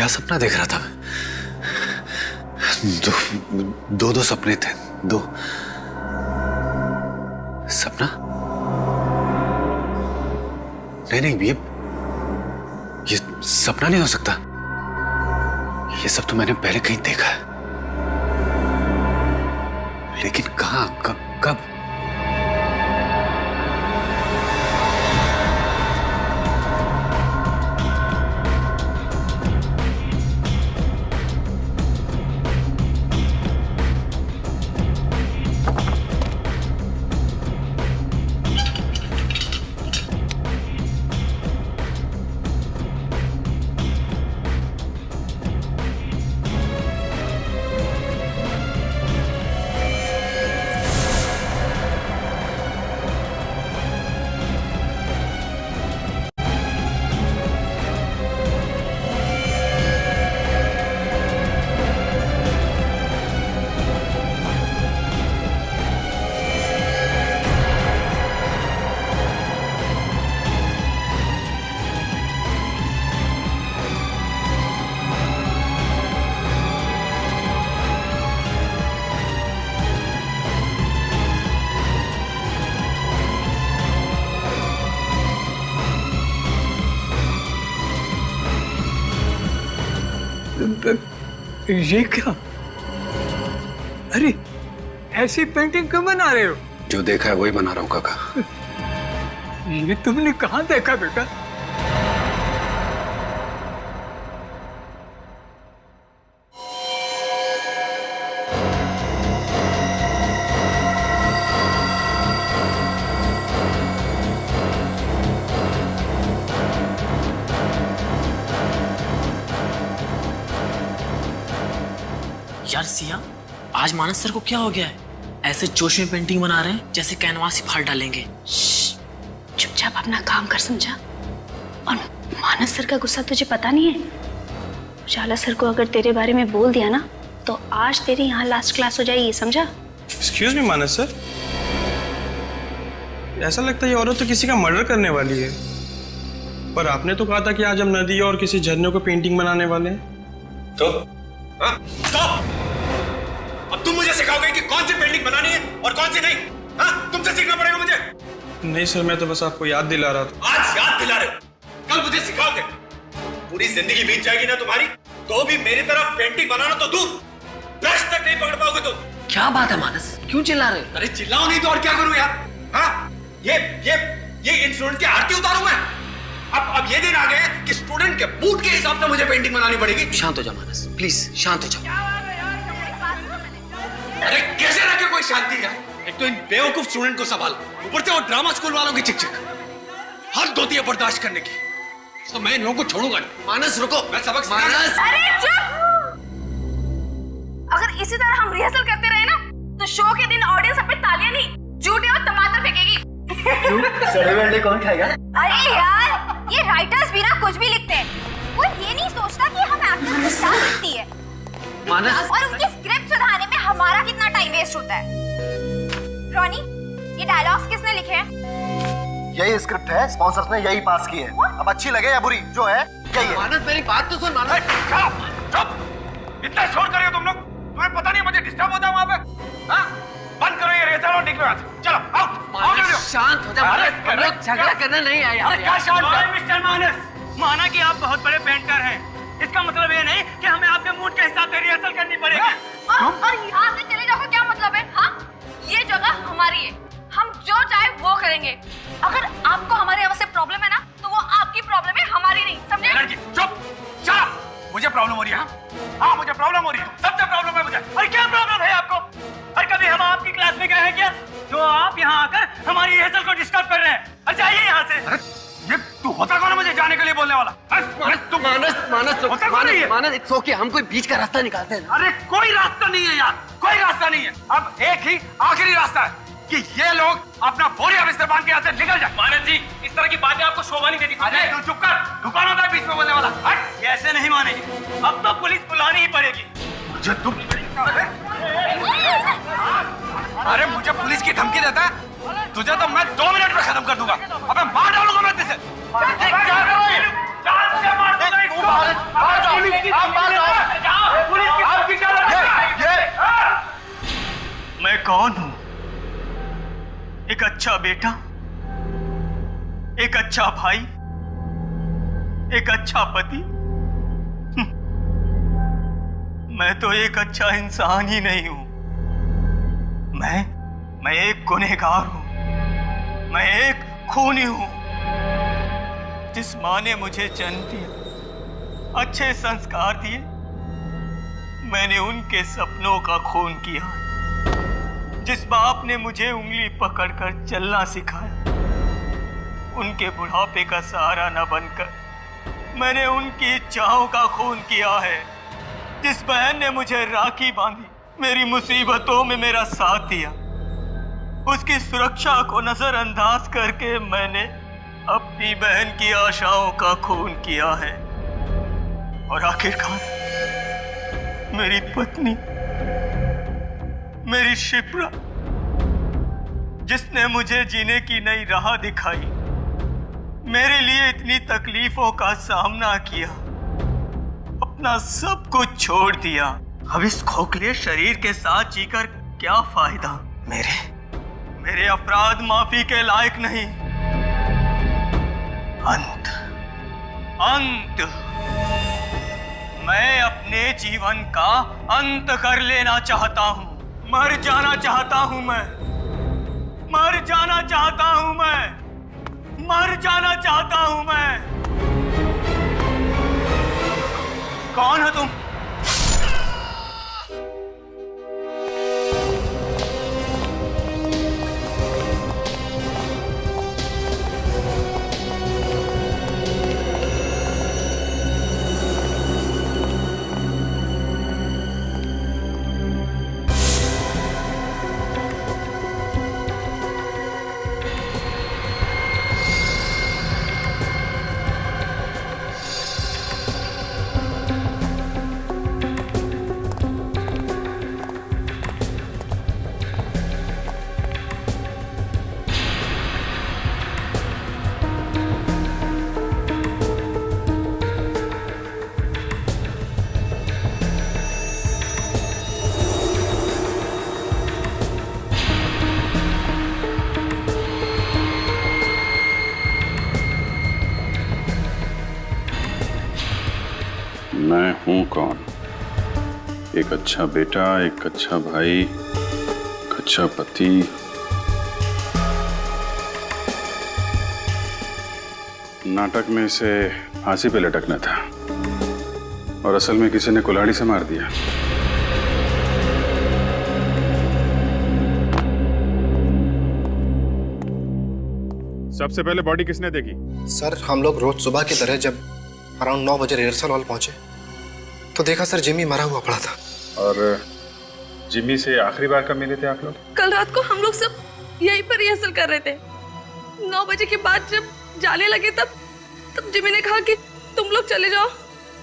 क्या सपना देख रहा था मैं? दो सपने थे, दो सपना। नहीं, ये सपना नहीं हो सकता। ये सब तो मैंने पहले कहीं देखा है, लेकिन कहां, कब? ये क्या? अरे ऐसी पेंटिंग क्यों बना रहे हो? जो देखा है वही बना रहा हूं काका। ये तुमने कहाँ देखा बेटा? यार सिया, आज मानस सर को क्या हो गया है? ऐसे जोश में पेंटिंग बना रहे हैं जैसे कैनवास ही फाड़ डालेंगे। चुपचाप अपना काम कर, समझा? और मानस सर का गुस्सा तुझे पता नहीं है? उजाला सर को अगर तेरे बारे में बोल दिया ना तो आज तेरी यहाँ लास्ट क्लास हो जाएगी, समझा? एक्सक्यूज मी मानस सर, ऐसा लगता है ये औरत तो किसी का मर्डर करने वाली है। पर आपने तो कहा था कि आज हम नदी और किसी झरने को पेंटिंग बनाने वाले हैं। तो अब तुम मुझे सिखाओगे कि कौन सी पेंटिंग बनानी है और कौन सी नहीं? हाँ, तुमसे सीखना पड़ेगा मुझे। नहीं सर, मैं तो बस आपको याद दिला रहा था। आज याद दिला रहे हो, कल मुझे सिखाओगे। पूरी जिंदगी बीत जाएगी ना तुम्हारी, तो भी मेरी तरफ पेंटिंग बनाना तो दूर, ब्रश तक नहीं पकड़ पाओगे तुम। क्या बात है मानस, क्यों चिल्ला रहे हो? अरे चिल्लाओ नहीं तो और क्या करूं यार? हाँ, ये इन स्टूडेंट की आरती उतारूं मैं? अब ये दिन आ गए कि स्टूडेंट के मूड के हिसाब से मुझे पेंटिंग बनानी पड़ेगी। शांत हो जा मानस, प्लीज शांत हो जा। अरे कैसे रखे कोई शांति है? एक तो इन बेवकूफ स्टूडेंट को संभाल, ऊपर से वो ड्रामा स्कूल वालों की चिक हद होती है बर्दाश्त करने की। तो मैं इन लोगों को छोड़ूंगा नहीं। मानस रुको, मैं सबक मानस। अरे चुप! अगर इसी तरह हम रिहर्सल करते रहे ना तो शो के दिन ऑडियंस हम पे तालियां नहीं, जूते और टमाटर फेंकेगी। सड़े कौन खाएगा? अरे यार, ये राइटर्स भी ना कुछ भी लिखते हैं, कोई ये नहीं सोचता कि हम एक्टर्स की क्या लिखती है मानस। और उनकी स्क्रिप्ट सुधारने में हमारा कितना टाइम वेस्ट होता है। रॉनी, ये डायलॉग्स किसने लिखे हैं? यही स्क्रिप्ट है, स्पॉन्सर्स ने यही पास की है। अब अच्छी लगे या बुरी, जो है यही है। मानस मेरी बात तो सुन। मानस चुप! इतना शोर कर रहे हो तुम लोग, तुम्हें पता नहीं मुझे डिस्टर्ब होता है वहां पे? हाँ? बंद करो ये रेसल और निकलो यहाँ से। चलो आओ। शांत हो जा मानस, हम लोग झगड़ा करने नहीं आए यहाँ पे। क्या शांत है? मिस्टर मानस, माना कि आप बहुत बड़े पेंटर हैं, इसका मतलब ये नहीं कि हमें आपके मूड के हिसाब से रिहर्सल करनी पड़ेगी। और यहाँ से चले जाओ, क्या मतलब है? हाँ, ये जगह हमारी है, हम जो चाहे वो करेंगे। अगर आपको हमारे यहाँ से प्रॉब्लम है ना तो वो आपकी प्रॉब्लम है, हमारी नहीं, समझे? चुप! मुझे प्रॉब्लम हो रही है। हाँ, मुझे प्रॉब्लम हो रही है, सबसे प्रॉब्लम है मुझे। अरे क्या प्रॉब्लम है आपको? अरे कभी हम आपकी क्लास में गए हैं क्या जो आप यहाँ आकर हमारी रिहर्सल को डिस्टर्ब कर रहे हैं? अरे जाइए यहाँ से। अरे ये तू होता कौन है मुझे जाने के लिए बोलने वाला? मानस इट्स ओके, हम कोई बीच का रास्ता निकालते हैं। अरे कोई रास्ता नहीं है यार, कोई रास्ता नहीं है। अब एक ही आखिरी रास्ता है कि ये लोग अपना बोरिया बिस्तर बांध के यहाँ से निकल जाए। मानस जी, इस तरह की बातें आपको शोभा नहीं देती। अरे तू चुप कर, दुकान होता है बीच में बोलने वाला। हट! ये ऐसे नहीं मानेगी, अब तो पुलिस बुलानी ही पड़ेगी। मुझे तुम अरे मुझे पुलिस की धमकी देता है? तुझे तो मैं 2 मिनट में खत्म कर दूंगा। अबे मार डालूंगा मैं तुझे। तू बाहर जाओ, आप बाहर जाओ। पुलिस की आपकी क्या लगती है? मैं कौन हूं? एक अच्छा बेटा, एक अच्छा भाई, एक अच्छा पति। मैं तो एक अच्छा इंसान ही नहीं हूं। मैं एक गुनहगार हूं। मैं एक खूनी हूं। जिस मां ने मुझे जन्म दिया, अच्छे संस्कार दिए, मैंने उनके सपनों का खून किया। जिस बाप ने मुझे उंगली पकड़कर चलना सिखाया, उनके बुढ़ापे का सहारा न बनकर मैंने उनकी इच्छाओं का खून किया है। जिस बहन ने मुझे राखी बांधी, मेरी मुसीबतों में मेरा साथ दिया, उसकी सुरक्षा को नजरअंदाज करके मैंने अपनी बहन की आशाओं का खून किया है। और आखिरकार मेरी पत्नी, मेरी शिप्रा, जिसने मुझे जीने की नई राह दिखाई, मेरे लिए इतनी तकलीफों का सामना किया, अपना सब कुछ छोड़ दिया। अब इस खोखले शरीर के साथ जीकर क्या फायदा? मेरे अपराध माफी के लायक नहीं। अंत। मैं अपने जीवन का अंत कर लेना चाहता हूं। मर जाना चाहता हूं मैं। मर जाना चाहता हूं मैं। मर जाना चाहता हूं मैं। कौन हो तुम? मैं हूं कौन? एक अच्छा बेटा, एक अच्छा भाई, एक अच्छा पति। नाटक में इसे फांसी पे लटकना था और असल में किसी ने कुल्हाड़ी से मार दिया। सबसे पहले बॉडी किसने देखी? सर, हम लोग रोज सुबह की तरह जब अराउंड 9 बजे रिहर्सल हॉल पहुंचे तो देखा सर जिमी मरा हुआ पड़ा था। और जिमी से आखिरी बार कब मिले थे आप लोग? कल रात को हम लोग सब यहीं पर रिहर्सल कर रहे थे। 9 बजे के बाद जब जाने लगे तब जिमी ने कहा कि तुम लोग चले जाओ,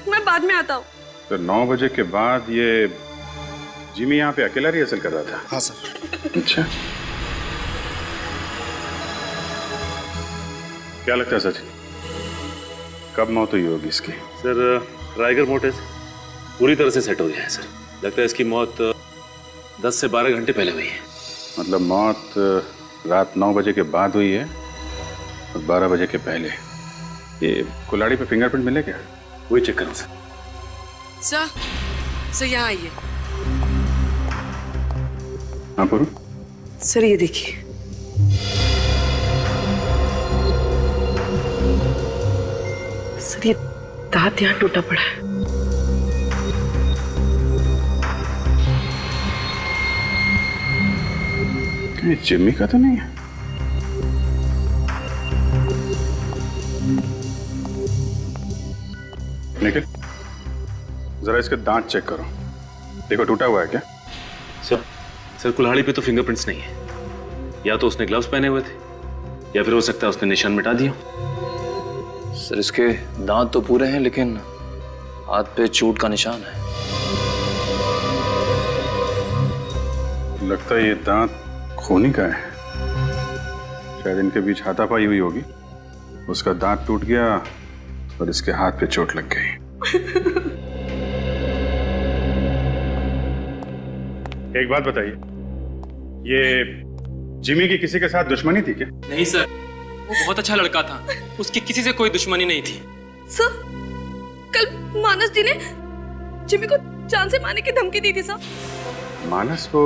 मैं बाद में आता हूँ। तो 9 बजे के बाद ये जिमी यहाँ पे अकेला रिहर्सल कर रहा था? हाँ सर। अच्छा, क्या लगता है सच, कब मौत हुई होगी इसकी? सर, राइगर मोर्टिस पूरी तरह से सेट हो गया है सर। लगता है इसकी मौत 10 से 12 घंटे पहले हुई है। मतलब मौत रात 9 बजे के बाद हुई है और 12 बजे के पहले। ये कुल्हाड़ी पे फिंगरप्रिंट मिले क्या? वही चेक करो सर। सर यहाँ आइए। हाँ पुरु? सर ये देखिए। सर ये दांत यहाँ टूटा पड़ा है। ये जिमी का तो नहीं है? निखिल, जरा इसके दांत चेक करो, देखो टूटा हुआ है क्या? सर कुल्हाड़ी पे तो फिंगरप्रिंट्स नहीं है। या तो उसने ग्लव्स पहने हुए थे या फिर हो सकता है उसने निशान मिटा दिया। सर इसके दांत तो पूरे हैं लेकिन हाथ पे चोट का निशान है। लगता है ये दांत खूनी का है। शायद इनके बीच हाथापाई हुई होगी, उसका दांत टूट गया और इसके हाथ पे चोट लग गई। एक बात बताइए, ये जिमी की किसी के साथ दुश्मनी थी क्या? नहीं सर, वो बहुत अच्छा लड़का था, उसकी किसी से कोई दुश्मनी नहीं थी। सर, कल मानस जी ने जिमी को जान से मारने की धमकी दी थी सर। मानस वो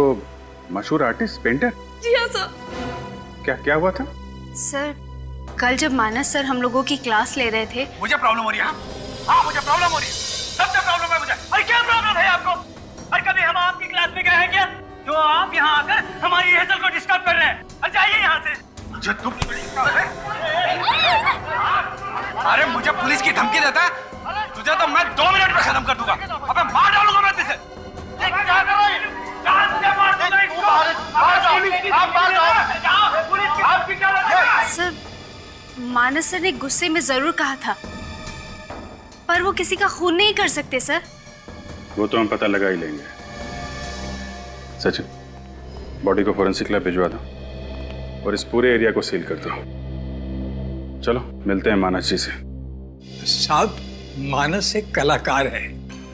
मशहूर आर्टिस्ट पेंटर? जी हाँ सर। क्या क्या हुआ था? सर, कल जब मानस सर हम लोगों की क्लास ले रहे थे। मुझे प्रॉब्लम हो रही है। हाँ, मुझे प्रॉब्लम हो रही है, सबसे प्रॉब्लम है मुझे। अरे क्या प्रॉब्लम है आपको? और कभी हम आपकी क्लास में गए हैं क्या जो आप यहाँ आकर हमारी रिहर्सल को डिस्टर्ब कर रहे हैं? अरे जाइए यहाँ से। मुझे तुम अरे मुझे पुलिस की धमकी देता है? तुझे तो मैं 2 मिनट में खत्म कर दूंगा। अबे मार डालूंगा मैं तुझे। सर, मानस सर ने गुस्से में जरूर कहा था, पर वो किसी का खून नहीं कर सकते सर। वो तो हम पता लगा ही लेंगे। सचिन, बॉडी को फोरेंसिक लैब भिजवा दो और इस पूरे एरिया को सील कर दो। चलो मिलते हैं मानस जी से। साहब, मानस एक कलाकार है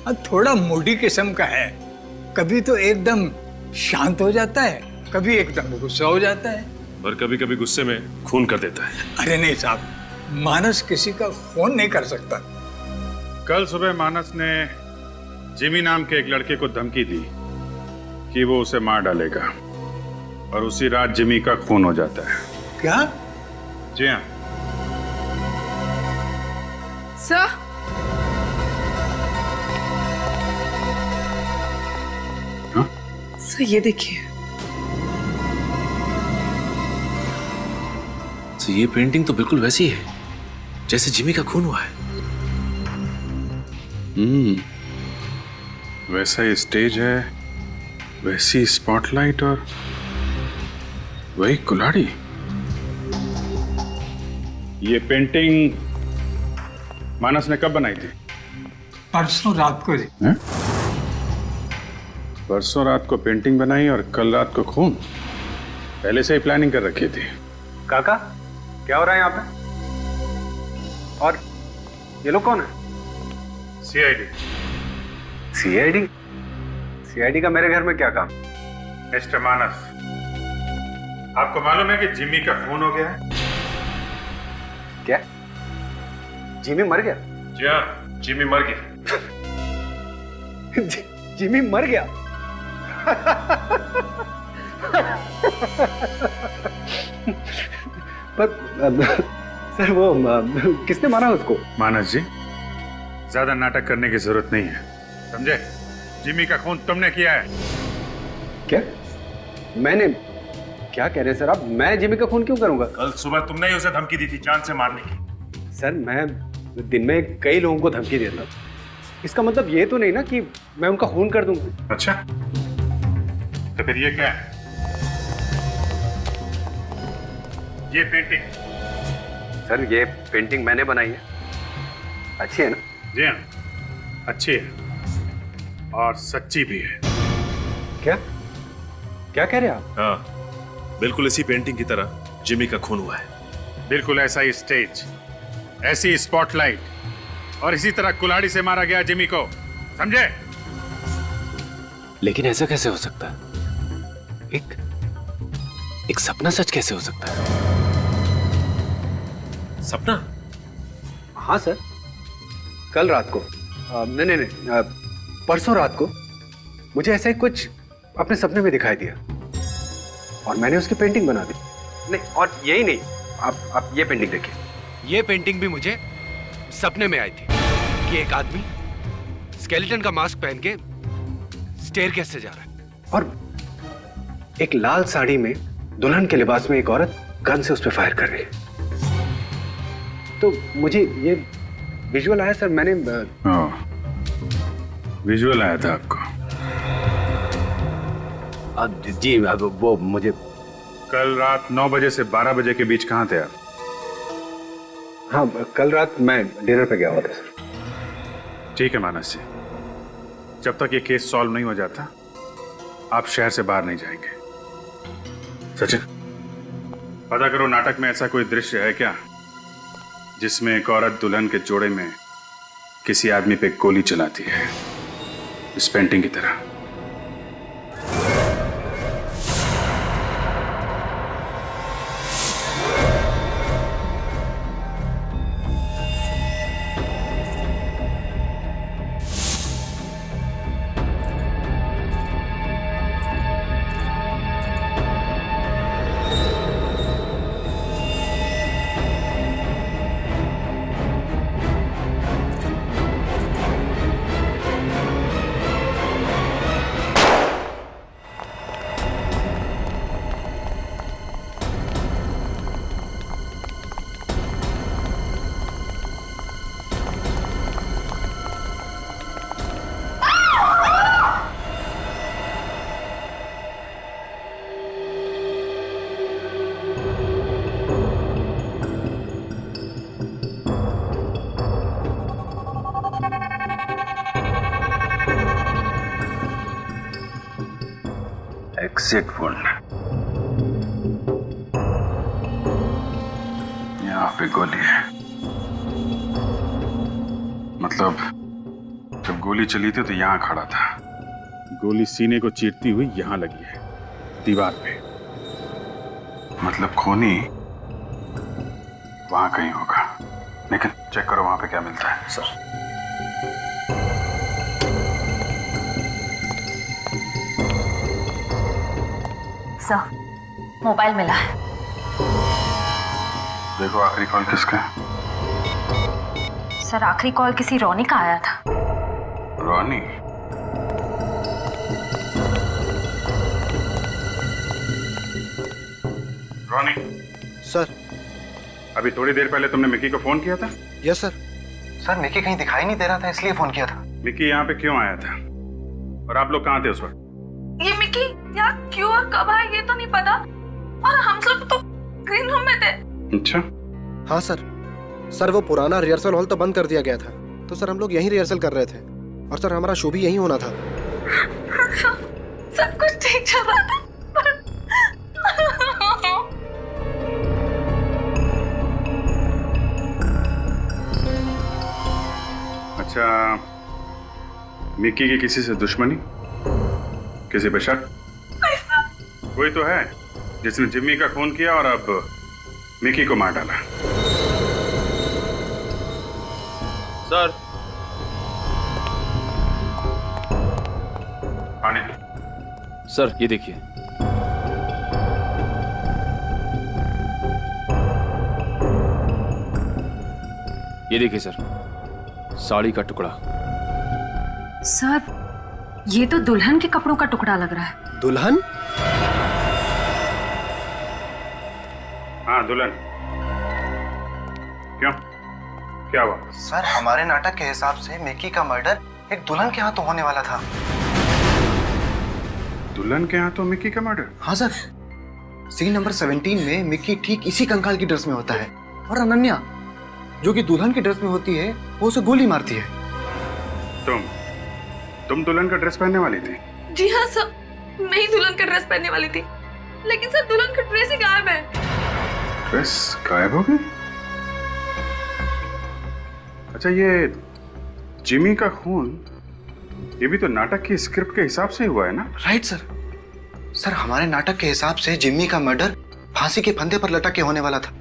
और थोड़ा मूडी किस्म का है। कभी तो एकदम शांत हो जाता है, कभी एकदम गुस्सा हो जाता है, और कभी कभी गुस्से में खून कर देता है। अरे नहीं साहब, मानस किसी का खून नहीं कर सकता। कल सुबह मानस ने जिमी नाम के एक लड़के को धमकी दी कि वो उसे मार डालेगा, और उसी रात जिमी का खून हो जाता है। क्या? जी हाँ सर, सर ये देखिए। तो ये पेंटिंग तो बिल्कुल वैसी है जैसे जिमी का खून हुआ है। वैसा ही स्टेज है, वैसी स्पॉटलाइट और वही कुल्हाड़ी। ये पेंटिंग मानस ने कब बनाई थी? परसों रात को। परसों रात को पेंटिंग बनाई और कल रात को खून? पहले से ही प्लानिंग कर रखी थी। काका, क्या हो रहा है यहाँ पे? और ये लोग कौन है? सीआईडी। सीआईडी? सीआईडी का मेरे घर में क्या काम? मिस्टर मानस, आपको मालूम है कि जिमी का खून हो गया है? क्या? जिमी मर गया? जी हाँ, जिमी मर गया। जिमी मर गया? पर सर, वो किसने मारा उसको? मानस जी, ज्यादा नाटक करने की जरूरत नहीं है, समझे? जिमी का खून तुमने किया है। क्या? मैंने? क्या कह रहे हैं सर आप? मैं जिमी का खून क्यों करूंगा? कल सुबह तुमने ही उसे धमकी दी थी जान से मारने की। सर, मैं दिन में कई लोगों को धमकी देता हूं। इसका मतलब ये तो नहीं ना कि मैं उनका खून कर दूंगा। अच्छा, तो फिर ये क्या है? ये पेंटिंग? सर, ये पेंटिंग मैंने बनाई है। अच्छी है ना? जी हाँ, अच्छी है और सच्ची भी है। क्या? क्या कह रहे हैं आप? हाँ, बिल्कुल इसी पेंटिंग की तरह जिमी का खून हुआ है। बिल्कुल ऐसा ही स्टेज, ऐसी स्पॉटलाइट और इसी तरह कुल्हाड़ी से मारा गया जिमी को, समझे? लेकिन ऐसा कैसे हो सकता है? एक सपना सच कैसे हो सकता है? सपना? हाँ सर, कल रात को, नहीं, परसों रात को मुझे ऐसा ही कुछ अपने सपने में दिखाई दिया और मैंने उसकी पेंटिंग बना दी। नहीं, और यही नहीं, आप ये पेंटिंग देखिए। ये पेंटिंग भी मुझे सपने में आई थी कि एक आदमी स्केलेटन का मास्क पहन के स्टेयरकेस से जा रहा है और एक लाल साड़ी में दुल्हन के लिबास में एक औरत गन से उस पर फायर कर रही है। तो मुझे ये विजुअल आया सर। मैंने विजुअल आया था आपको? जी, वो मुझे कल रात 9 बजे से 12 बजे के बीच कहाँ थे आप? हाँ, कल रात मैं डिनर पे गया हुआ था सर। ठीक है मानस जी, जब तक ये केस सॉल्व नहीं हो जाता आप शहर से बाहर नहीं जाएंगे। सचिन, पता करो नाटक में ऐसा कोई दृश्य है क्या जिसमें एक औरत दुल्हन के जोड़े में किसी आदमी पे गोली चलाती है, इस पेंटिंग की तरह। एग्जिट वुंड, यहाँ पे गोली है। मतलब जब गोली चली थी तो यहाँ खड़ा था, गोली सीने को चीरती हुई यहाँ लगी है, दीवार पे। मतलब खूनी वहां कहीं होगा, लेकिन चेक करो वहां पे क्या मिलता है। सर सर, मोबाइल मिला है। देखो आखिरी कॉल किसका है? सर आखिरी कॉल किसी रोनी का आया था। रोनी? रोनी? सर अभी थोड़ी देर पहले तुमने मिकी को फोन किया था? Yes sir. सर मिकी कहीं दिखाई नहीं दे रहा था, इसलिए फोन किया था। मिकी यहाँ पे क्यों आया था और आप लोग कहाँ थे उस वक्त? ये मिकी यहाँ क्यों और कब आया ये तो नहीं पता, और हम सब तो ग्रीन रूम में थे। अच्छा। हाँ सर। सर वो पुराना रिहर्सल हॉल तो बंद कर दिया गया था, तो सर हम लोग यहीं रिहर्सल कर रहे थे, और सर हमारा शो भी यहीं होना था। सब कुछ ठीक चल रहा था अच्छा, मिकी की किसी से दुश्मनी, किसी पे शक? कोई तो है जिसने जिम्मी का खून किया और अब मिकी को मार डाला। सर पानी। सर ये देखिए। ये देखिए सर, साड़ी का टुकड़ा। सर ये तो दुल्हन के कपड़ों का टुकड़ा लग रहा है। दुल्हन? हाँ दुल्हन। क्यों, क्या हुआ? सर हमारे नाटक के हिसाब से मिकी का मर्डर एक दुल्हन के हाथों होने वाला था। दुल्हन के हाथों मिकी का मर्डर? हाँ सर। सीन नंबर 17 में मिकी ठीक इसी कंकाल की ड्रेस में होता है, और अनन्या जो कि दुल्हन की ड्रेस में होती है वो उसे गोली मारती है। तुम दुल्हन का ड्रेस पहनने वाली थी? जी हाँ सर, मैं ही दुल्हन का ड्रेस पहनने वाली थी, लेकिन सर दुल्हन का ड्रेस ही गायब है। ड्रेस गायब हो गई? अच्छा ये जिमी का खून, ये भी तो नाटक की स्क्रिप्ट के हिसाब से हुआ है ना? Right sir. सर हमारे नाटक के हिसाब से जिम्मी का मर्डर फांसी के फंदे पर लटक के होने वाला था,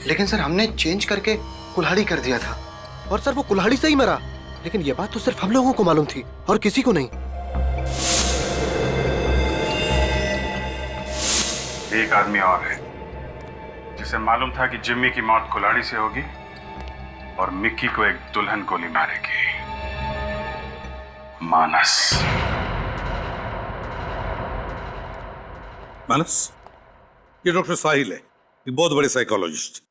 लेकिन सर हमने चेंज करके कुल्हाड़ी कर दिया था, और सर वो कुल्हाड़ी से ही मरा। लेकिन ये बात तो सिर्फ हम लोगों को मालूम थी और किसी को नहीं। एक आदमी और है जिसे मालूम था कि जिम्मी की मौत कुल्हाड़ी से होगी और मिक्की को एक दुल्हन गोली मारेगी। मानस। मानस, ये डॉक्टर साहिल है, ये बहुत बड़े साइकोलॉजिस्ट,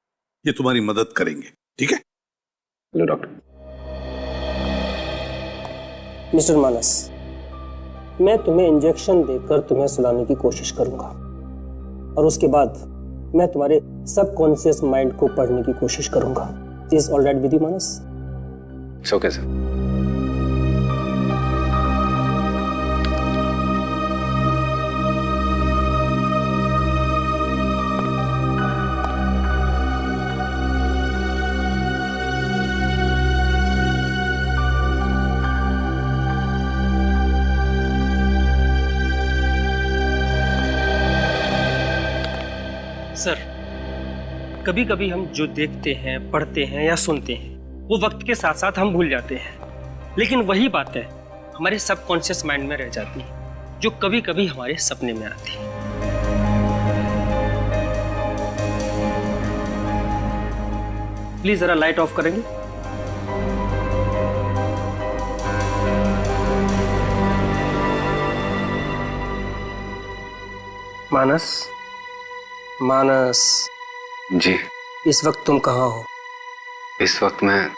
ये तुम्हारी मदद करेंगे, ठीक है? Hello doctor. मिस्टर मानस, मैं तुम्हें इंजेक्शन देकर तुम्हें सुलाने की कोशिश करूंगा, और उसके बाद मैं तुम्हारे सबकॉन्शियस माइंड को पढ़ने की कोशिश करूंगा। Is all right with you Manas? It's okay sir. Sir, कभी कभी हम जो देखते हैं, पढ़ते हैं या सुनते हैं वो वक्त के साथ साथ हम भूल जाते हैं, लेकिन वही बातें हमारे सबकॉन्शियस माइंड में रह जाती हैं, जो कभी कभी हमारे सपने में आती हैं। प्लीज जरा लाइट ऑफ करेंगे? मानस, मानस जी। इस वक्त तुम कहाँ हो? इस वक्त मैं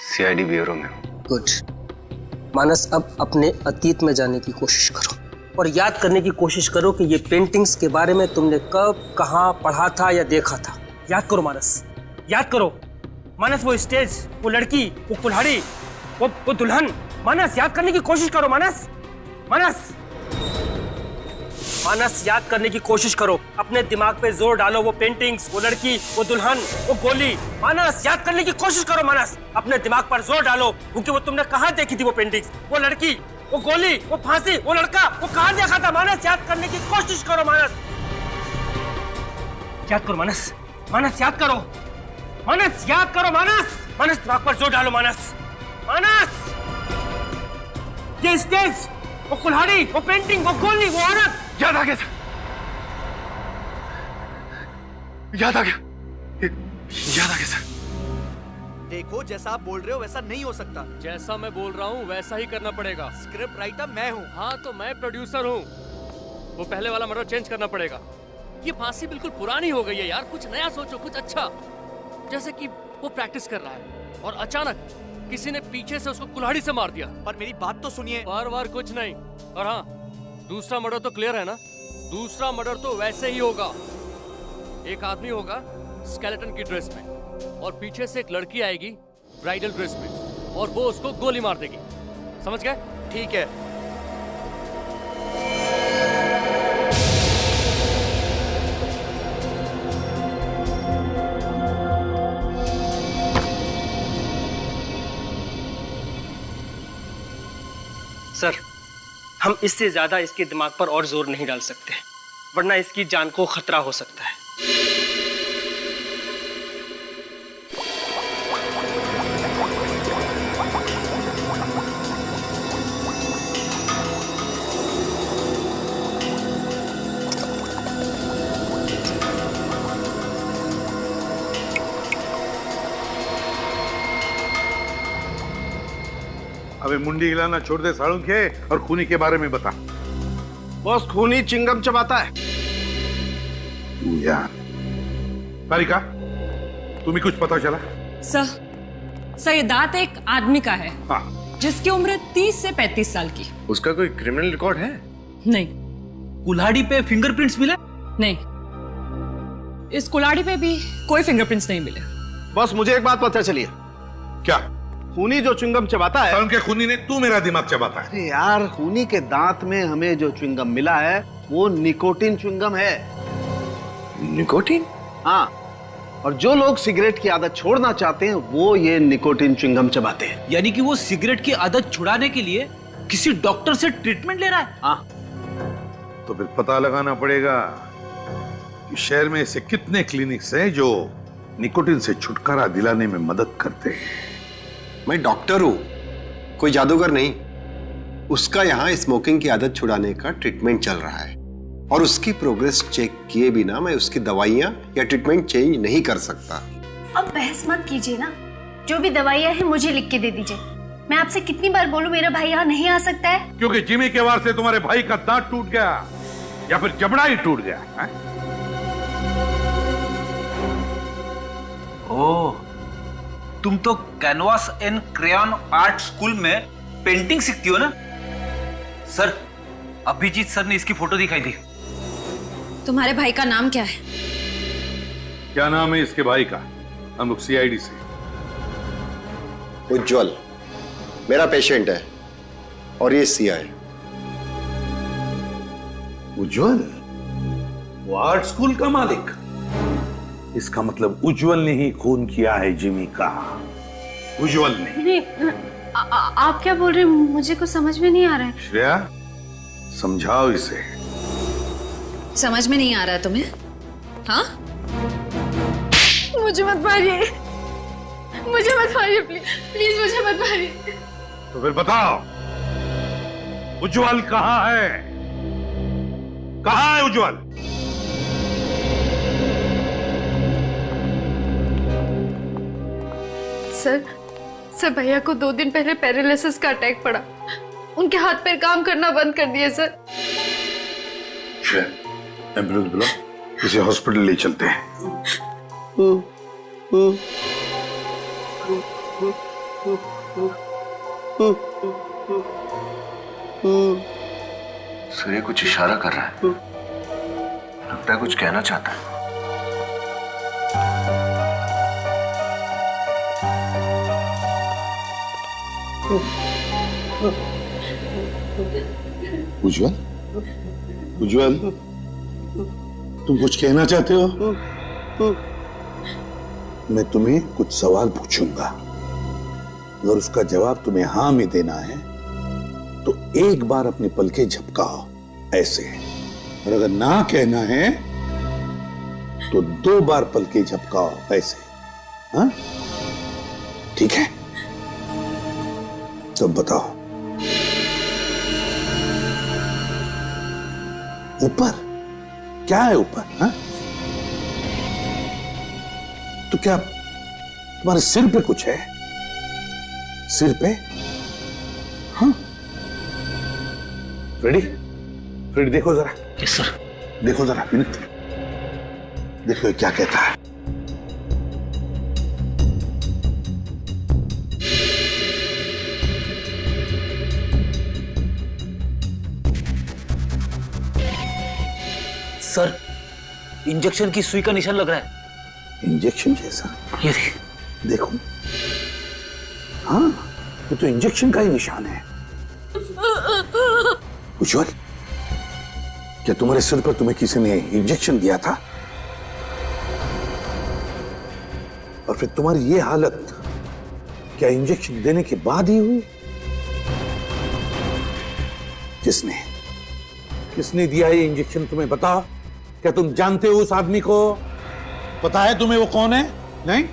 सीआईडी ब्यूरो में हूँ। गुड। मानस, अब अपने अतीत में जाने की कोशिश करो और याद करने की कोशिश करो कि ये पेंटिंग्स के बारे में तुमने कब, कहाँ पढ़ा था या देखा था। याद करो मानस, याद करो। मानस, वो स्टेज, वो लड़की, वो कुल्हाड़ी, वो दुल्हन। मानस, याद करने की कोशिश करो। मानस, मानस, मानस, याद करने की कोशिश करो। अपने दिमाग पे जोर डालो। वो पेंटिंग्स, वो लड़की, वो दुल्हन, वो गोली। मानस, याद करने की कोशिश करो। मानस, अपने दिमाग पर जोर डालो, क्योंकि वो तुमने कहाँ देखी थी? वो पेंटिंग्स, वो लड़की, वो गोली, वो फांसी, वो लड़का, वो कहाँ देखा था? मानस, याद करने की कोशिश करो। मानस, याद करो। मानस, मानस, याद करो। मानस, याद करो। मानस, मानस, दिमाग पर जोर डालो। मानस, मानस, ये स्टेज, वो कुल्हाड़ी, वो पेंटिंग, वो गोली, वो औरत। याद आ गया सर, याद आ गया, याद आ गया सर। देखो, जैसा आप बोल रहे हो वैसा नहीं हो सकता। जैसा मैं बोल रहा हूँ वैसा ही करना पड़ेगा। स्क्रिप्ट राइटर मैं हूँ। हाँ, तो मैं प्रोड्यूसर हूँ। वो पहले वाला मर्डर चेंज करना पड़ेगा। ये फांसी बिल्कुल पुरानी हो गई है यार, कुछ नया सोचो, कुछ अच्छा। जैसे कि वो प्रैक्टिस कर रहा है और अचानक किसी ने पीछे से उसको कुल्हाड़ी से मार दिया। पर मेरी बात तो सुनिए। बार बार कुछ नहीं। और हाँ, दूसरा मर्डर तो क्लियर है ना? दूसरा मर्डर तो वैसे ही होगा। एक आदमी होगा स्केलेटन की ड्रेस में और पीछे से एक लड़की आएगी ब्राइडल ड्रेस में और वो उसको गोली मार देगी। समझ गए? ठीक है। सर, हम इससे ज्यादा इसके दिमाग पर और जोर नहीं डाल सकते, वरना इसकी जान को खतरा हो सकता है। अबे मुंडी हिलाना छोड़ दे सालुंखे और खूनी के बारे में बता। बॉस, खूनी चिंगम चबाता है। यार तारिका, तुम्हें कुछ पता चला? सर, ये दांत एक आदमी का है। हाँ। जिसकी उम्र 30 से 35 साल की। उसका कोई क्रिमिनल रिकॉर्ड है? नहीं। कुल्हाड़ी पे फिंगरप्रिंट्स मिले? नहीं, इस कुल्हाड़ी पे भी कोई फिंगरप्रिंट्स नहीं मिले। बॉस, मुझे एक बात पता चली है। क्या? खूनी जो च्युइंगम चबाता है। उनके खूनी ने तू मेरा दिमाग चबाता है। अरे यार, खूनी के दांत में हमें जो च्युइंगम मिला है वो निकोटिन च्युइंगम है। निकोटिन? हाँ, और जो लोग सिगरेट की आदत छोड़ना चाहते हैं वो ये निकोटिन च्युइंगम चबाते हैं। यानी कि वो सिगरेट की आदत छुड़ाने के लिए किसी डॉक्टर से ट्रीटमेंट ले रहा है? हाँ। तो फिर पता लगाना पड़ेगा कि शहर में ऐसे कितने क्लिनिक्स हैं जो निकोटिन से छुटकारा दिलाने में मदद करते हैं। मैं डॉक्टर हूं, कोई जादूगर नहीं। उसका यहाँ स्मोकिंग की आदत छुड़ाने का ट्रीटमेंट चल रहा है और उसकी प्रोग्रेस चेक किए बिना मैं उसकी दवाइयाँ या ट्रीटमेंट चेंज नहीं कर सकता। अब बहस मत कीजिए ना, जो भी दवाइयाँ हैं मुझे लिख के दे दीजिए। मैं आपसे कितनी बार बोलूं मेरा भाई यहाँ नहीं आ सकता है? क्योंकि जिमी के वार से तुम्हारे भाई का दांत टूट गया या फिर जबड़ा ही टूट गया है? ओह, तुम तो canvas and crayon art school में पेंटिंग सीखती हो ना? सर, अभिजीत सर ने इसकी फोटो दिखाई थी। तुम्हारे भाई का नाम क्या है? क्या नाम है इसके भाई का? हम लोग सीआईडी से। उज्जवल मेरा पेशेंट है और ये सिया है। उज्जवल? वो आर्ट स्कूल का मालिक? इसका मतलब उज्जवल ने ही खून किया है जिमी का। उज्जवल ने। नहीं, आप क्या बोल रहे हैं? मुझे कुछ समझ में नहीं आ रहा है। श्रेया, समझाओ इसे। समझ में नहीं आ रहा है तुम्हें? हाँ, मुझे मत मारिए, मुझे मत मारिए, प्लीज प्लीज मुझे मत मारिए। तो फिर बताओ, उज्जवल कहाँ है? कहाँ है उज्जवल? सर भैया को 2 दिन पहले पैरालिसिस का अटैक पड़ा। उनके हाथ पैर काम करना बंद कर दिए सर। एम्बुलेंस बुलाओ, किसी हॉस्पिटल ले चलते हैं। सूर्य कुछ इशारा कर रहा है, लगता है कुछ कहना चाहता है। उज्जवल, उज्जवल, तुम कुछ कहना चाहते हो? मैं तुम्हें कुछ सवाल पूछूंगा, अगर उसका जवाब तुम्हें हाँ में देना है तो एक बार अपनी पलकें झपकाओ ऐसे, और अगर ना कहना है तो 2 बार पलकें झपकाओ ऐसे। हाँ, ठीक है? तब बताओ, ऊपर क्या है? ऊपर हाँ? तो क्या तुम्हारे सिर पे कुछ है? सिर पे? हाँ, फ्रेडी, फ्रेडी देखो जरा। Yes sir. देखो जरा, मिनट देखो क्या कहता है। सर, इंजेक्शन की सुई का निशान लग रहा है। इंजेक्शन जैसा? ये देखो, हाँ, ये तो इंजेक्शन का ही निशान है। उज्जवल, क्या तुम्हारे सिर पर तुम्हें किसी ने इंजेक्शन दिया था? और फिर तुम्हारी ये हालत क्या इंजेक्शन देने के बाद ही हुई? किसने दिया ये इंजेक्शन तुम्हें बताओ? क्या तुम जानते हो उस आदमी को? पता है तुम्हें वो कौन है? नहीं?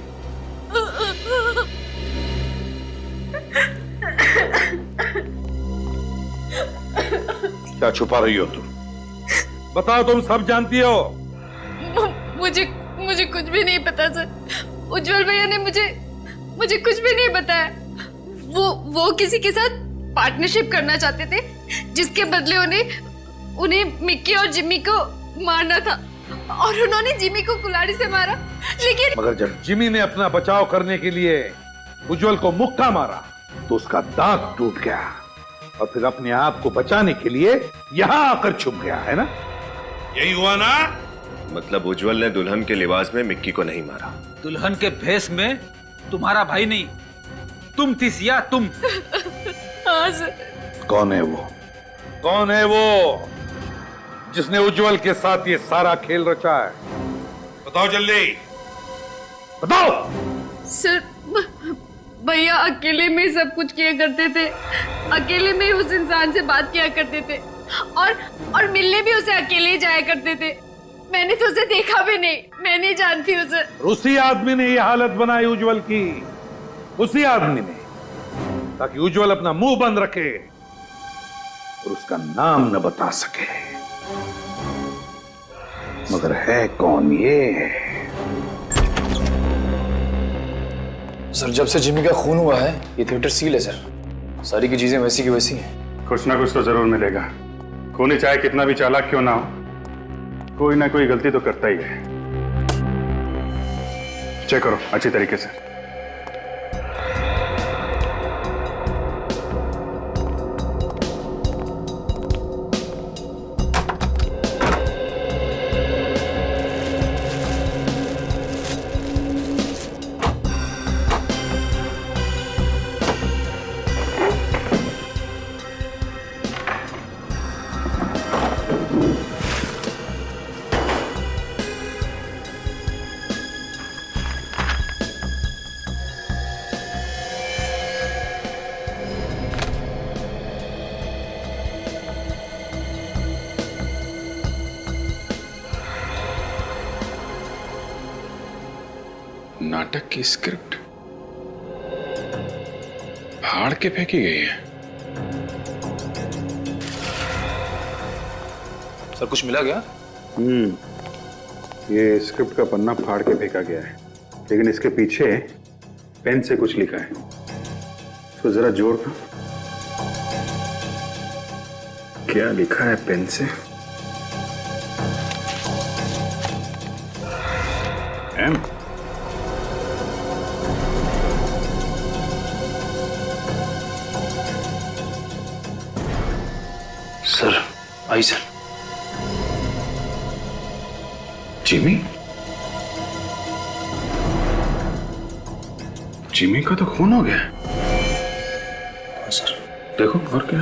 क्या छुपा रही हो तुम? बताओ, तुम सब जानती हो। मुझे कुछ भी नहीं पता सर। उज्जवल भैया ने मुझे कुछ भी नहीं बताया। वो किसी के साथ पार्टनरशिप करना चाहते थे, जिसके बदले उन्हें मिक्की और जिम्मी को मारना था, और उन्होंने जिम्मी को कुल्हाड़ी से मारा। लेकिन मगर जब जिम्मी ने अपना बचाव करने के लिए उज्जवल को मुक्का मारा तो उसका दांत टूट गया, और फिर अपने आप को बचाने के लिए यहां आकर छुप गया, है ना? यही हुआ ना? मतलब उज्जवल ने दुल्हन के लिबास में मिक्की को नहीं मारा? दुल्हन के भेष में तुम्हारा भाई नहीं, तुम थी सिया, तुम। हाँ सर। कौन है वो? कौन है वो जिसने उज्जवल के साथ ये सारा खेल रचा है? बताओ जल्दी, बताओ। सर, भैया अकेले में सब कुछ किया करते थे, अकेले में उस इंसान से बात किया करते थे, और मिलने भी उसे अकेले जाया करते थे। मैंने तो उसे देखा भी नहीं, मैं नहीं जानती उसे। उसी आदमी ने ये हालत बनाई उज्जवल की, उसी आदमी ने, ताकि उज्जवल अपना मुंह बंद रखे और उसका नाम न बता सके। मगर है कौन ये? सर, जब से जिम्मी का खून हुआ है ये थिएटर सील है सर। सारी की चीजें वैसी की वैसी हैं। कुछ ना कुछ तो जरूर मिलेगा। खूनी चाहे कितना भी चालाक क्यों ना हो, कोई ना कोई गलती तो करता ही है। चेक करो अच्छी तरीके से। नाटक की स्क्रिप्ट फाड़ के फेंकी गई है। सर कुछ मिला क्या? ये स्क्रिप्ट का पन्ना फाड़ के फेंका गया है, लेकिन इसके पीछे पेन से कुछ लिखा है। इसको जरा जोड़ कर। क्या लिखा है पेन से? M. Sir I sir. Jimmy? Jimmy का तो खून हो गया। हाँ सर। देखो और क्या।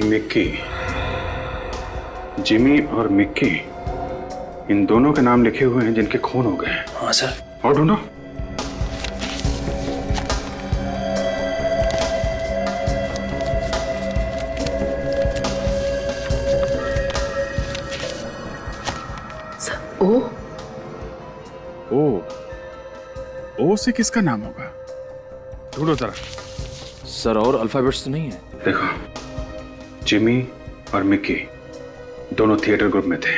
मिक्की, जिमी और मिक्की, इन दोनों के नाम लिखे हुए हैं जिनके खून हो गए। हाँ सर। और ढूंढो। ओ से किसका नाम होगा? ढूंढो जरा। सर और अल्फाबेट्स तो नहीं है? देखो, जिमी और मिक्की दोनों थिएटर ग्रुप में थे।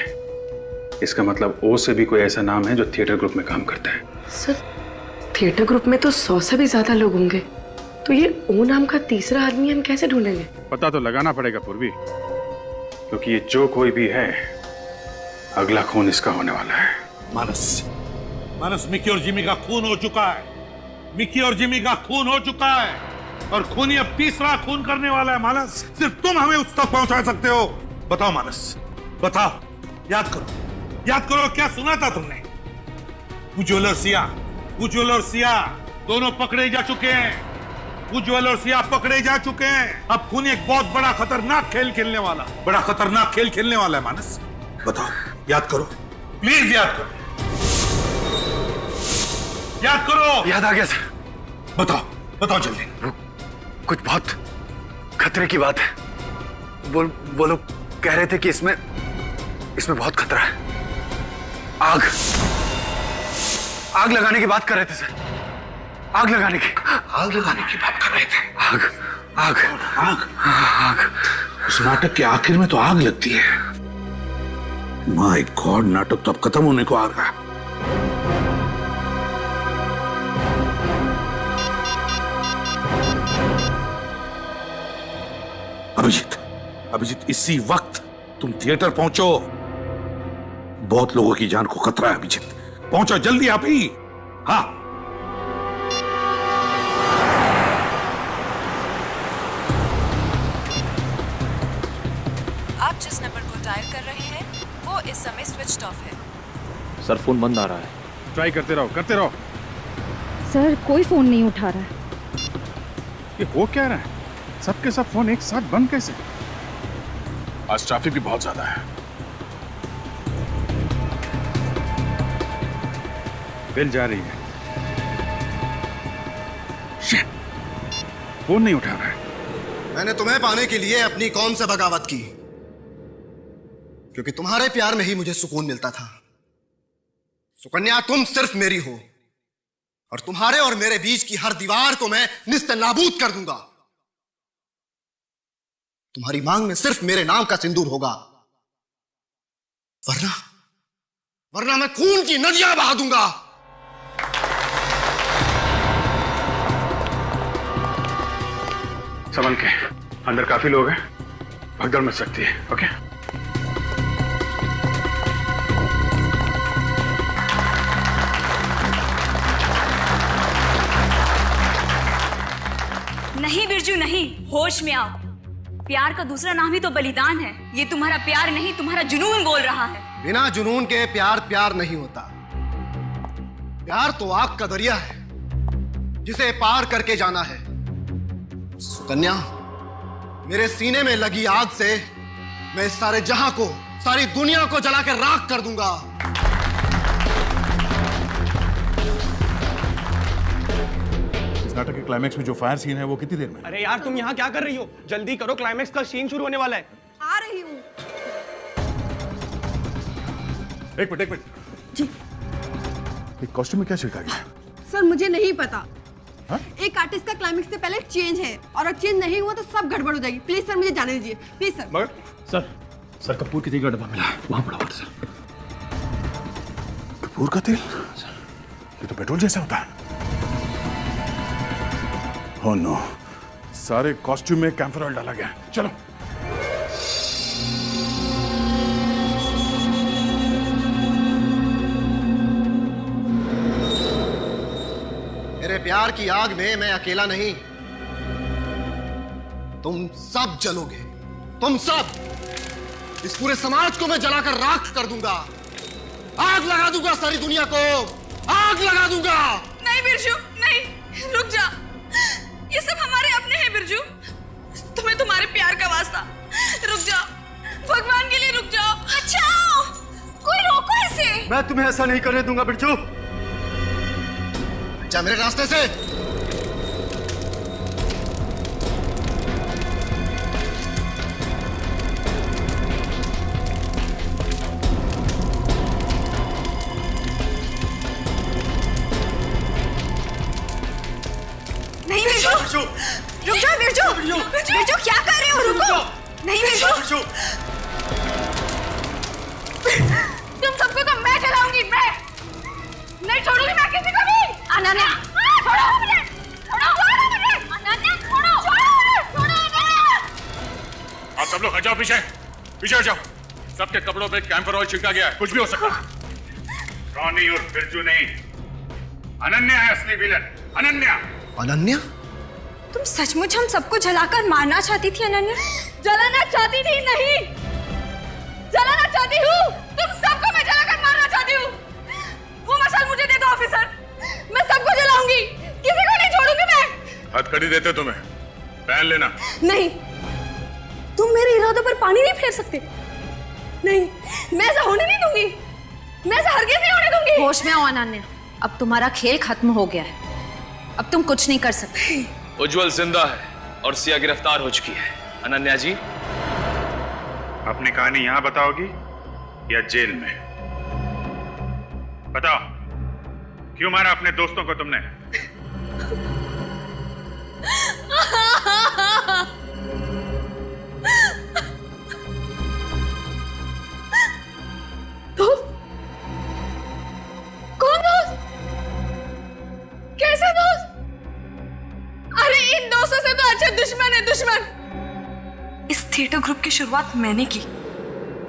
इसका मतलब ओ से भी कोई ऐसा नाम है जो थिएटर ग्रुप में काम करता है। सर थिएटर ग्रुप में तो 100 से भी ज्यादा लोग होंगे, तो ये ओ नाम का तीसरा आदमी हम कैसे ढूंढेंगे? पता तो लगाना पड़ेगा पूर्वी, क्योंकि ये जो कोई भी है, अगला खून इसका होने वाला है। मानस, मिक्की और जिमी का खून हो चुका है। मिक्की और जिमी का खून हो चुका है और खूनी अब तीसरा खून करने वाला है। मानस, सिर्फ तुम हमें उस तक पहुंचा सकते हो। बताओ मानस, बताओ। याद करो क्या सुना था तुमने? उज्ज्वल और सिया दोनों पकड़े जा चुके हैं। उज्ज्वल और सिया पकड़े जा चुके हैं। अब खूनी एक बहुत बड़ा खतरनाक खेल खेलने वाला है। मानस बताओ, याद करो, प्लीज याद करो। याद आ गया सर। बताओ जल्दी। कुछ बहुत खतरे की बात है। वो लोग कह रहे थे कि इसमें बहुत खतरा है। आग लगाने की बात कर रहे थे सर। आग लगाने की बात कर रहे थे। आग। उस नाटक के आखिर में तो आग लगती है। माय गॉड, नाटक तो अब खत्म होने को आ रहा है। अभिजीत, इसी वक्त तुम थिएटर पहुंचो। बहुत लोगों की जान को खतरा है। अभिजीत पहुंचो जल्दी, आप ही। हाँ। आप जिस नंबर को डायल कर रहे हैं वो इस समय स्विच ऑफ है। सर फोन बंद आ रहा है। ट्राई करते रहो। सर कोई फोन नहीं उठा रहा है। ये हो क्या रहा है? सबके सब फोन एक साथ बंद कैसे? आज ट्रैफिक भी बहुत ज्यादा है। बेल जा रही है। फोन नहीं उठा रहा है। मैंने तुम्हें पाने के लिए अपनी कौम से बगावत की, क्योंकि तुम्हारे प्यार में ही मुझे सुकून मिलता था। सुकन्या, तुम सिर्फ मेरी हो और तुम्हारे और मेरे बीच की हर दीवार को मैं निस्त नाबूद कर दूंगा। तुम्हारी मांग में सिर्फ मेरे नाम का सिंदूर होगा, वरना मैं खून की नदियां बहा दूंगा। संभल के, अंदर काफी लोग हैं, भगदड़ मच सकती है। ओके? नहीं बिरजू नहीं, होश में आओ। प्यार का दूसरा नाम ही तो बलिदान है। ये तुम्हारा प्यार नहीं, तुम्हारा जुनून बोल रहा है। बिना जुनून के प्यार नहीं होता। प्यार तो आग का दरिया है जिसे पार करके जाना है। सुकन्या, मेरे सीने में लगी आग से मैं इस सारे जहां को सारी दुनिया को जला के राख कर दूंगा। इस नाटक के क्लाइमैक्स में जो फायर सीन है वो कितनी देर में? अरे यार तुम यहाँ क्या कर रही हो? जल्दी करो, क्लाइमैक्स का सीन शुरू होने वाला है। आ रही हूँ। एक मिनट जी। कॉस्ट्यूम में क्या छिड़का गया? सर मुझे नहीं पता। हा? एक आर्टिस्ट का क्लाइमेक्स से पहले चेंज है और अगर चेंज नहीं हुआ तो सब गड़बड़ हो जाएगी। प्लीज सर मुझे जाने दीजिए, प्लीज सर। मगर सर कपूर की तेल का डब्बा मिला, वहां पड़ा हुआ था सर। कपूर का तेल? ये तो पेट्रोल जैसा होता है। ओह नो, सारे कॉस्ट्यूम में कैम्फर ऑयल डाला गया। चलो मेरे प्यार की आग में मैं अकेला नहीं, तुम सब जलोगे। तुम सब, इस पूरे समाज को मैं जलाकर राख कर दूंगा। आग लगा दूंगा सारी दुनिया को, आग लगा दूंगा। नहीं बिरजू, नहीं, रुक जा। ये सब हमारे अपने हैं बिरजू। तुम्हें तुम्हारे प्यार का वास्ता, रुक जाओ, भगवान के लिए रुक जाओ। बचाओ, कोई रोको इसे। मैं तुम्हें ऐसा नहीं करने दूंगा बिरजू। जा मेरे रास्ते से। नहीं बिरजू, रुक जाओ बिरजू। बिरजू क्या कर रहे हो? रुको। नहीं बिरजू, तुम सबको तो मैं जलाऊंगी। मैं नहीं छोड़ूंगी मैं किसी को भी। अनन्या छोड़ो मुझे, छोड़ो मुझे। अनन्या छोड़ो, छोड़ो मुझे। आप सब लोग हट जाओ, पीछे पीछे हट जाओ। सबके कपड़ों पे कैम्फर ऑयल छिड़का गया है, कुछ भी हो सकता है। रॉनी और बिरजू नहीं, अनन्या है असली विलन। अनन्या। अनन्या? तुम सचमुच हम सबको जलाकर मारना चाहती थी अनन्या? जलाना चाहती थी? नहीं, जलाना चाहती हूँ। तुम सबको मैं जलाकर मारना चाहती हूँ। वो मशाल मुझे दे दो ऑफिसर, मैं सबको जलाऊंगी, किसी को नहीं छोड़ूंगी मैं। हथकड़ी देते तुम्हें, पहन लेना। नहीं, तुम मेरे इरादों पर पानी नहीं फेर सकते। नहीं, मैं ऐसा होने नहीं दूंगी, मैं ऐसा हरगिज़ नहीं होने दूंगी। होश में आओ अनन्या, अब तुम्हारा खेल खत्म हो गया है, अब तुम कुछ नहीं कर सकते। उज्जवल जिंदा है और सिया गिरफ्तार हो चुकी है। अनन्या जी, अपनी कहानी यहां बताओगी या जेल में? बताओ, क्यों मारा अपने दोस्तों को तुमने? दोस्त? कौन दोस्त? कैसे दोस्त? अरे इन दोस्तों से तो अच्छा दुश्मन है, दुश्मन। इस थिएटर ग्रुप की शुरुआत मैंने की।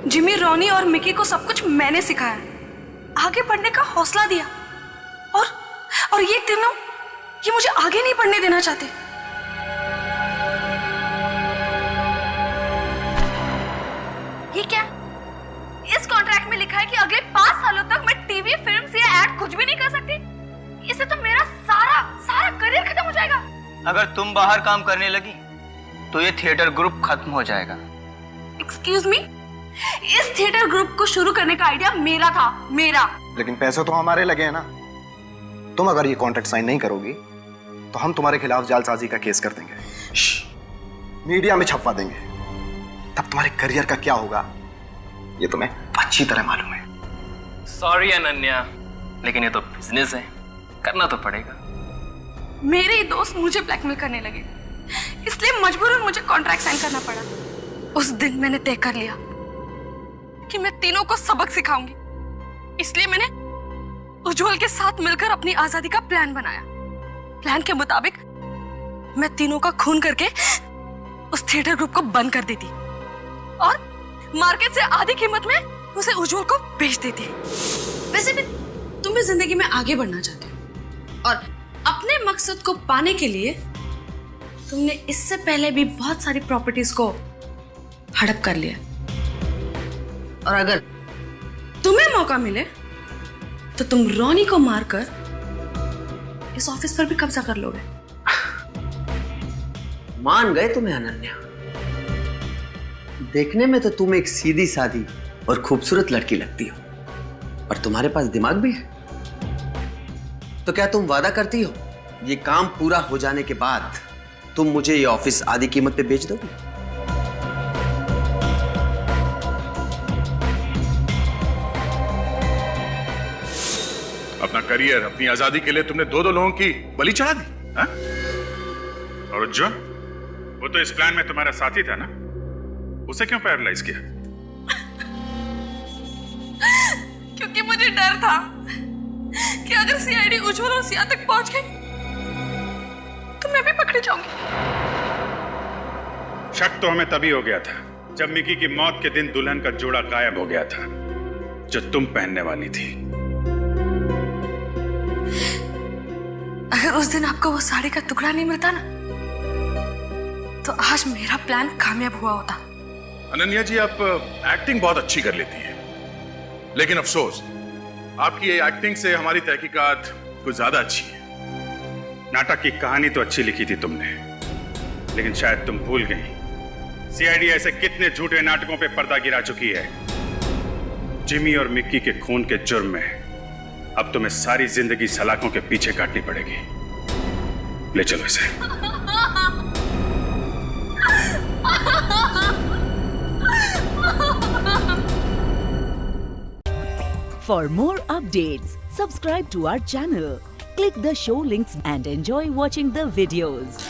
जिमी, रॉनी और मिकी को सब कुछ मैंने सिखाया, आगे बढ़ने का हौसला दिया, और ये तीनों, ये मुझे आगे नहीं बढ़ने देना चाहते। ये क्या? इस कॉन्ट्रैक्ट में लिखा है कि अगले 5 सालों तक मैं टीवी, फिल्म या एड कुछ भी नहीं कर सकती। इससे तो मेरा सारा करियर खत्म हो जाएगा। अगर तुम बाहर काम करने लगी तो ये थिएटर ग्रुप खत्म हो जाएगा। एक्सक्यूज मी, इस थिएटर ग्रुप को शुरू करने का आइडिया मेरा था, मेरा। लेकिन पैसे तो हमारे लगे हैं ना। तुम अगर ये कॉन्ट्रैक्ट साइन नहीं करोगी तो हम तुम्हारे खिलाफ जालसाजी का केस कर देंगे, मीडिया में छपवा देंगे। तब तुम्हारे करियर का क्या होगा ये तुम्हें अच्छी तरह मालूम है। सॉरी अनन्या, लेकिन ये तो बिजनेस है, करना तो पड़ेगा। मेरे ही दोस्त मुझे ब्लैकमेल करने लगे, इसलिए मजबूरन मुझे कॉन्ट्रैक्ट साइन करना पड़ा। उस दिन मैंने तय कर लिया कि मैं तीनों को सबक सिखाऊंगी, इसलिए मैंने उज्जवल के साथ मिलकर अपनी आजादी का प्लान बनाया। प्लान के मुताबिक मैं तीनों का खून करके उस थिएटर ग्रुप को बंद कर देती और मार्केट से आधी कीमत में उसे उज्जवल को बेच देती। वैसे भी तुम भी जिंदगी में आगे बढ़ना चाहते हो और अपने मकसद को पाने के लिए तुमने इससे पहले भी बहुत सारी प्रॉपर्टीज को हड़प कर लिया, और अगर तुम्हें मौका मिले तो तुम रॉनी को मारकर इस ऑफिस पर भी कब्जा कर लोगे। मान गए तुम्हें अनन्या। देखने में तो तुम एक सीधी सादी और खूबसूरत लड़की लगती हो और तुम्हारे पास दिमाग भी है। तो क्या तुम वादा करती हो ये काम पूरा हो जाने के बाद तुम मुझे ये ऑफिस आधी कीमत पे बेच दोगी? अपना करियर, अपनी आजादी के लिए तुमने दो लोगों की बलि चढ़ा दी हा? और उज्जवल, वो तो इस प्लान में तुम्हारा साथी था ना, उसे क्यों पैरालाइज किया? क्योंकि मुझे डर था कि अगर सीआईडी उज्जवल और सिया तक पहुंच गई तो मैं भी पकड़े जाऊंगी। शक तो हमें तभी हो गया था जब मिकी की मौत के दिन दुल्हन का जोड़ा गायब हो गया था जो तुम पहनने वाली थी। अगर उस दिन आपको वो साड़ी का टुकड़ा नहीं मिलता ना तो आज मेरा प्लान कामयाब हुआ होता। अनन्या जी, आप एक्टिंग बहुत अच्छी कर लेती हैं, लेकिन अफसोस आपकी ये एक्टिंग से हमारी तहकीकात कुछ ज्यादा अच्छी है। नाटक की कहानी तो अच्छी लिखी थी तुमने, लेकिन शायद तुम भूल गई सीआईडी ऐसे कितने झूठे नाटकों पे पर्दा गिरा चुकी है। जिमी और मिक्की के खून के जुर्म में अब तुम्हें सारी जिंदगी सलाखों के पीछे काटनी पड़ेगी। ले चलो इसे। For more updates, subscribe to our channel, click the show links and enjoy watching the videos.